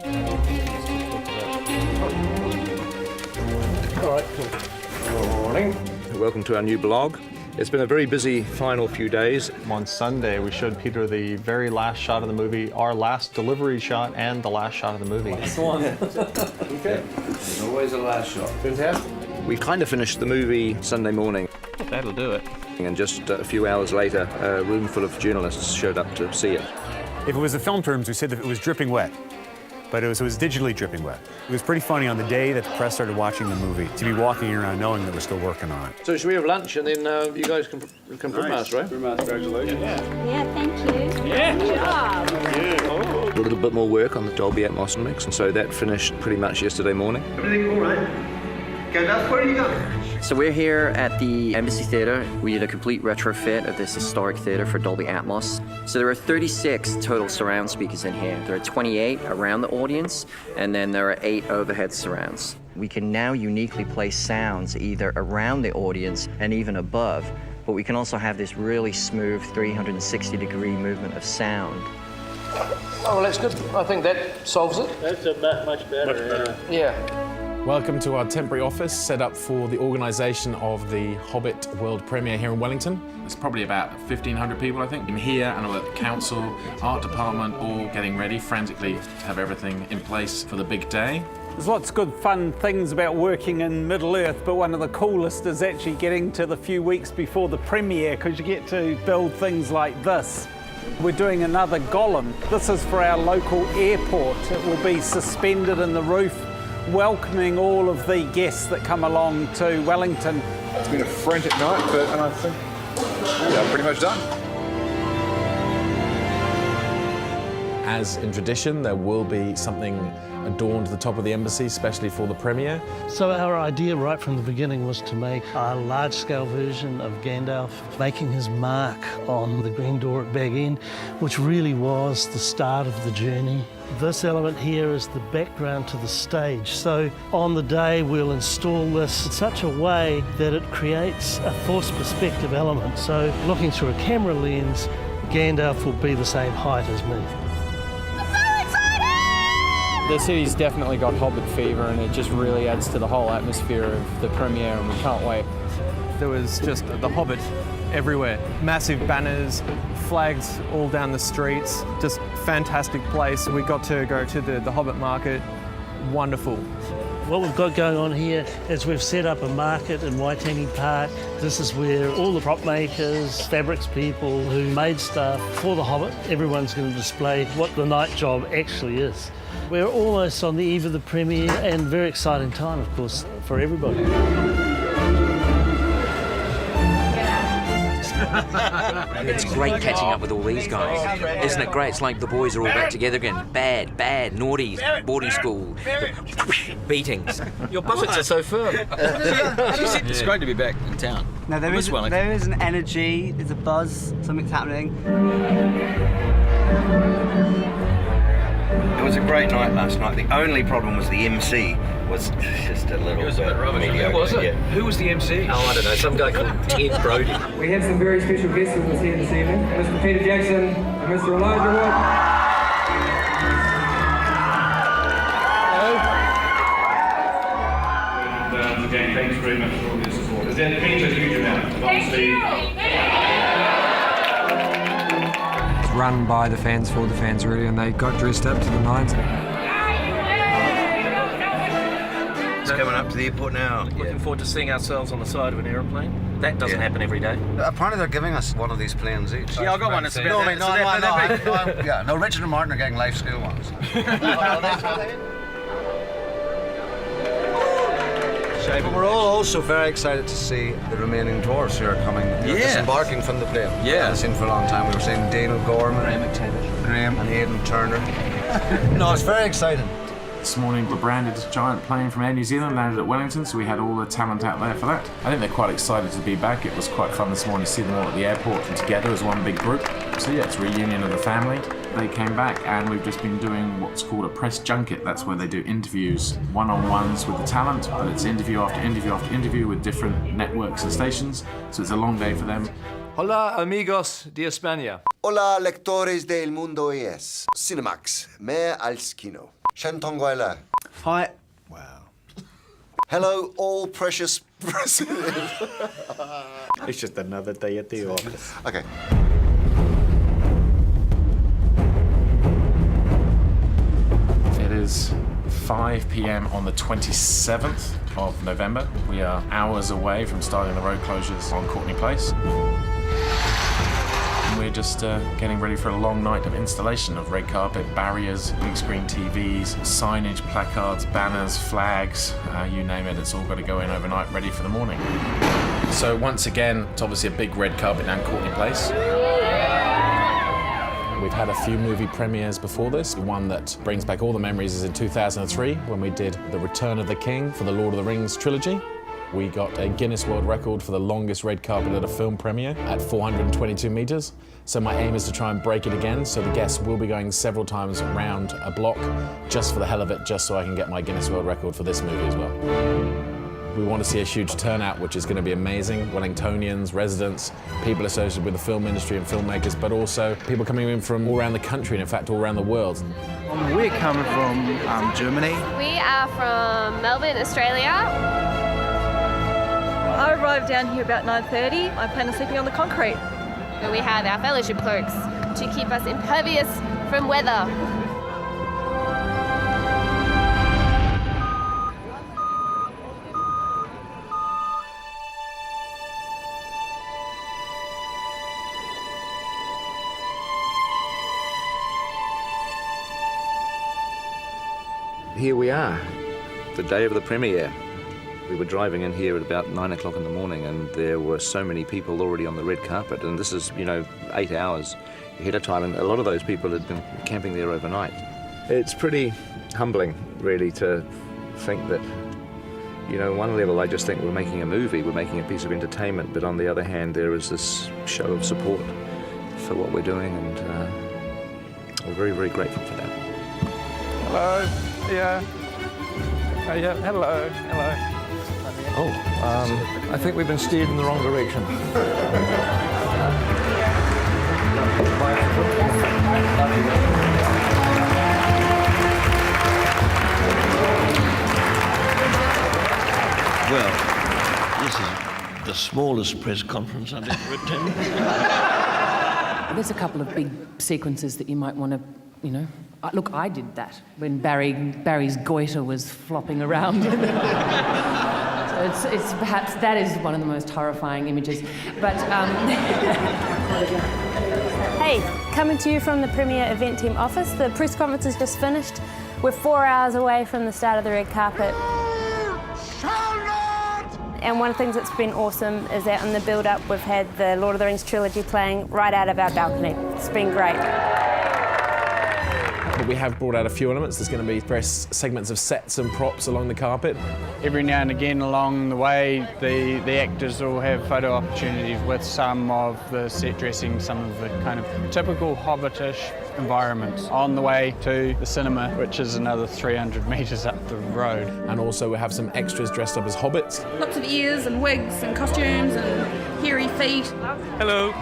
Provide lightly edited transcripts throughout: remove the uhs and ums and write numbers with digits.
All right, cool. Good morning. Welcome to our new blog. It's been a very busy final few days. On Sunday, we showed Peter the very last shot of the movie, our last delivery shot, and the last shot of the movie. That's the one. Okay. There's always a last shot. Fantastic. We kind of finished the movie Sunday morning. That'll do it. And just a few hours later, a room full of journalists showed up to see it. If it was the film terms, we said that it was dripping wet. But it was digitally dripping wet. It was pretty funny on the day that the press started watching the movie to be walking around knowing that we're still working on it. So should we have lunch and then you guys can from us, right? From us, congratulations. Yeah, thank you. Yeah. Good job. A little bit more work on the Dolby Atmos mix, and so that finished pretty much yesterday morning. Everything all right? Gandalf, where are you going? So we're here at the Embassy Theatre. We did a complete retrofit of this historic theatre for Dolby Atmos. So there are 36 total surround speakers in here. There are 28 around the audience, and then there are 8 overhead surrounds. We can now uniquely place sounds either around the audience and even above, but we can also have this really smooth 360-degree movement of sound. Oh, well, that's good. I think that solves it. That's much better. Yeah. Welcome to our temporary office set up for the organisation of the Hobbit world premiere here in Wellington. There's probably about 1,500 people, I think, in here, and all at the council, art department, all getting ready frantically to have everything in place for the big day. There's lots of good fun things about working in Middle-earth, but one of the coolest is actually getting to the few weeks before the premiere, because you get to build things like this. We're doing another golem. This is for our local airport. It will be suspended in the roof, welcoming all of the guests that come along to Wellington. It's been a frantic night, and I think I'm pretty much done. As in tradition, there will be something adorned at the top of the embassy, especially for the premiere. So our idea right from the beginning was to make a large-scale version of Gandalf making his mark on the green door at Bag End, which really was the start of the journey. This element here is the background to the stage. So on the day we'll install this in such a way that it creates a forced perspective element. So looking through a camera lens, Gandalf will be the same height as me. The city's definitely got Hobbit fever, and it just really adds to the whole atmosphere of the premiere, and we can't wait. There was just the Hobbit everywhere. Massive banners, flags all down the streets, just fantastic place. We got to go to the Hobbit market, wonderful. What we've got going on here is we've set up a market in Waitangi Park. This is where all the prop makers, fabrics people who made stuff for the Hobbit, everyone's going to display what the night job actually is. We're almost on the eve of the premiere, and very exciting time, of course, for everybody. It's great catching up with all these guys. Isn't it great? It's like the boys are all back together again. Bad, naughty, boarding school, beatings. Your puppets are so firm. It's great to be back in town. No, there is an energy, there's a buzz, something's happening. It was a great night last night. The only problem was the MC was just a little bit rubbish. Who was it? Yeah. Who was the MC? Oh, I don't know. Some guy called Ted Brody. We have some very special guests with us here this evening. Mr. Peter Jackson and Mr. Elijah Wood. And again, thanks very much for all your support. That means a huge amount. Honestly. Run by the fans, for the fans really, and they got dressed up to the nines. It's coming up to the airport now. Looking forward to seeing ourselves on the side of an aeroplane. That doesn't happen every day. Apparently they're giving us one of these planes each. Yeah, I got one. It's No, Richard and Martin are getting life school ones. But we're all also very excited to see the remaining dwarves who are coming, disembarking from the plane. We haven't seen for a long time. We were seeing Daniel Gorman, Graham and Aidan Turner. No, it's very exciting. This morning, the branded giant plane from Air New Zealand landed at Wellington, so we had all the talent out there for that. I think they're quite excited to be back. It was quite fun this morning to see them all at the airport and together as one big group. So yeah, it's a reunion of the family. They came back, and we've just been doing what's called a press junket. That's where they do interviews, one-on-ones with the talent, but it's interview after interview after interview with different networks and stations. So it's a long day for them. Hola, amigos de España. Hola, lectores del mundo es. Cinemax, me al skino. Shen Tongguile. Hi. Hello, all precious. It's just another day at the office. Okay. It is 5 p.m. on the 27th of November. We are hours away from starting the road closures on Courtney Place. And we're just getting ready for a long night of installation of red carpet, barriers, big screen TVs, signage, placards, banners, flags, you name it, it's all got to go in overnight ready for the morning. So once again, it's obviously a big red carpet down Courtney Place. We've had a few movie premieres before this. One that brings back all the memories is in 2003 when we did The Return of the King for the Lord of the Rings trilogy. We got a Guinness World Record for the longest red carpet at a film premiere at 422 meters. So my aim is to try and break it again, so the guests will be going several times around a block just for the hell of it, just so I can get my Guinness World Record for this movie as well. We want to see a huge turnout, which is going to be amazing. Wellingtonians, residents, people associated with the film industry and filmmakers, but also people coming in from all around the country and, in fact, all around the world. We're coming from Germany. We are from Melbourne, Australia. I arrived down here about 9:30. I plan on sleeping on the concrete. We have our fellowship cloaks to keep us impervious from weather. Here we are, the day of the premiere. We were driving in here at about 9 o'clock in the morning and there were so many people already on the red carpet, and this is, 8 hours ahead of time, and a lot of those people had been camping there overnight. It's pretty humbling, really, to think that, on one level I just think we're making a movie, we're making a piece of entertainment, but on the other hand there is this show of support for what we're doing, and we're very, very grateful for that. Hello. Yeah. Yeah. Hello. Oh, I think we've been steered in the wrong direction. Well, this is the smallest press conference I've ever attended. There's a couple of big sequences that you might want to, Look, I did that when Barry's goiter was flopping around. So it's perhaps that is one of the most horrifying images. But Hey, coming to you from the Premier Event Team office. The press conference has just finished. We're 4 hours away from the start of the red carpet. And one of the things that's been awesome is that in the build-up we've had the Lord of the Rings trilogy playing right out of our balcony. It's been great. But we have brought out a few elements. There's going to be various segments of sets and props along the carpet. Every now and again along the way, the actors will have photo opportunities with some of the set dressing, some of the kind of typical Hobbitish environments on the way to the cinema, which is another 300 metres up the road. And also we have some extras dressed up as hobbits. Lots of ears and wigs and costumes and hairy feet. Hello.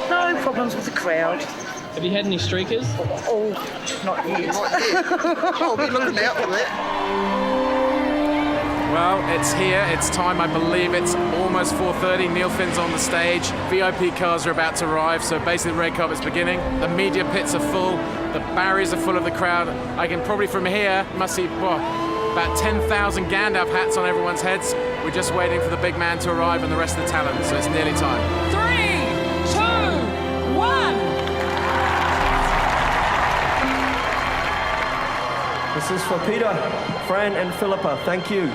No problems with the crowd. Have you had any streakers? Oh, not yet. I'll be looking out for that. Well, it's here, it's time, I believe it's almost 4:30, Neil Finn's on the stage, VIP cars are about to arrive, so basically the red carpet's beginning, the media pits are full, the barriers are full of the crowd. I can probably from here, must see, about 10,000 Gandalf hats on everyone's heads. We're just waiting for the big man to arrive and the rest of the talent, so it's nearly time. 3, 2, 1. This is for Peter, Fran, and Philippa. Thank you.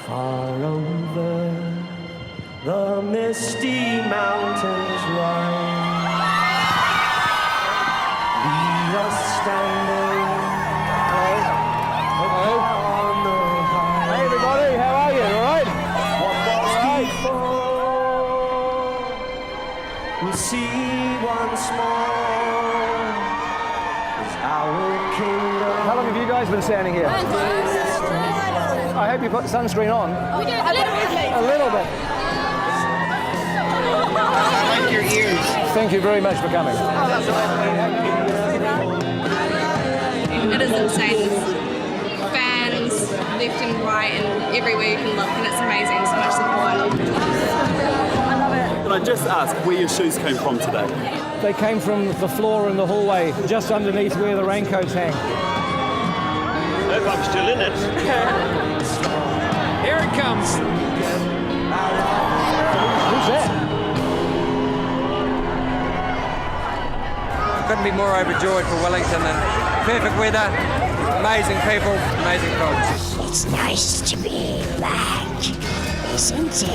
Far over the misty mountains rise, we are standing upon the high. Hey everybody, how are you? All right? What was before, we'll see once more as our kingdom. How long have you guys been standing here? I hope you put sunscreen on. We do, a little bit. A little bit. I like your ears. Thank you very much for coming. insane fans left and right and everywhere you can look, and it's amazing, so much support. Can I just ask where your shoes came from today? They came from the floor in the hallway, just underneath where the raincoats hang. I hope I'm still in it. Here it comes. Who's that? Couldn't be more overjoyed for Wellington, and perfect weather, amazing people, amazing food. It's nice to be back, isn't it?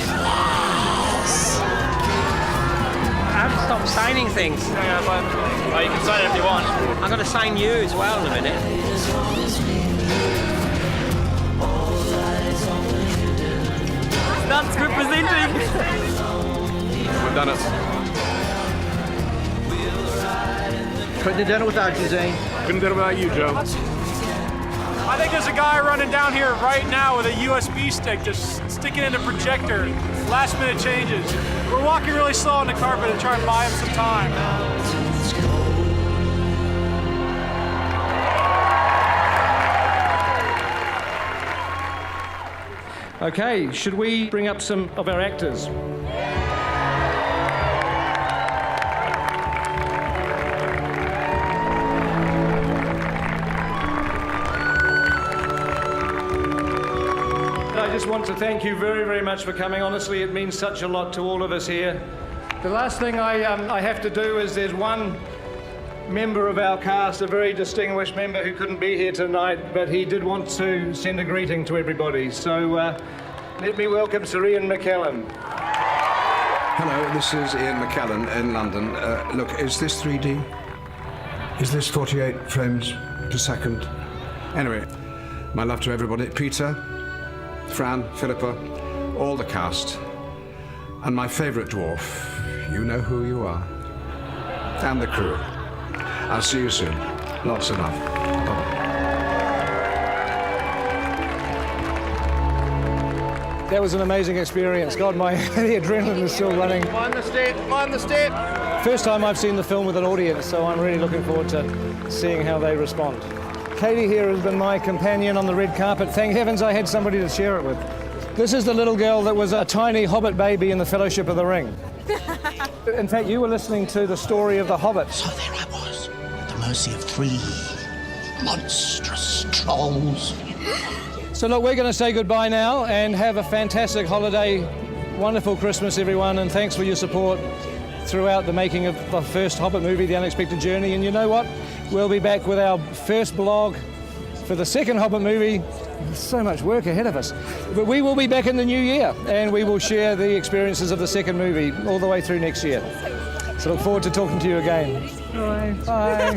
Yes. I haven't stopped signing things. Yeah, but you can sign it if you want. I'm going to sign you as well in a minute. That's representing. We've done it. Couldn't have done it without you, Zane. Couldn't do it without you, Joe. I think there's a guy running down here right now with a USB stick just sticking in a projector. Last minute changes. We're walking really slow on the carpet to try and buy him some time. Okay, should we bring up some of our actors? I just want to thank you very, very much for coming. Honestly, it means such a lot to all of us here. The last thing I have to do is there's one member of our cast, a very distinguished member who couldn't be here tonight, but he did want to send a greeting to everybody. So let me welcome Sir Ian McKellen. Hello, this is Ian McKellen in London. Look, is this 3D? Is this 48 frames per second? Anyway, my love to everybody. Peter, Fran, Philippa, all the cast, and my favourite dwarf, you know who you are, and the crew. I'll see you soon. Lots of love. Bye-bye. That was an amazing experience. God, the adrenaline is still running. Mind the step, mind the step. First time I've seen the film with an audience, so I'm really looking forward to seeing how they respond. Katie here has been my companion on the red carpet. Thank heavens I had somebody to share it with. This is the little girl that was a tiny Hobbit baby in the Fellowship of the Ring. In fact, you were listening to the story of the Hobbit. So there I was, at the mercy of 3 monstrous trolls. So look, we're going to say goodbye now and have a fantastic holiday. Wonderful Christmas, everyone, and thanks for your support throughout the making of the first Hobbit movie, The Unexpected Journey. And you know what? We'll be back with our first blog for the second Hobbit movie. There's so much work ahead of us. But we will be back in the new year, and we will share the experiences of the second movie all the way through next year. So look forward to talking to you again. Bye. Bye.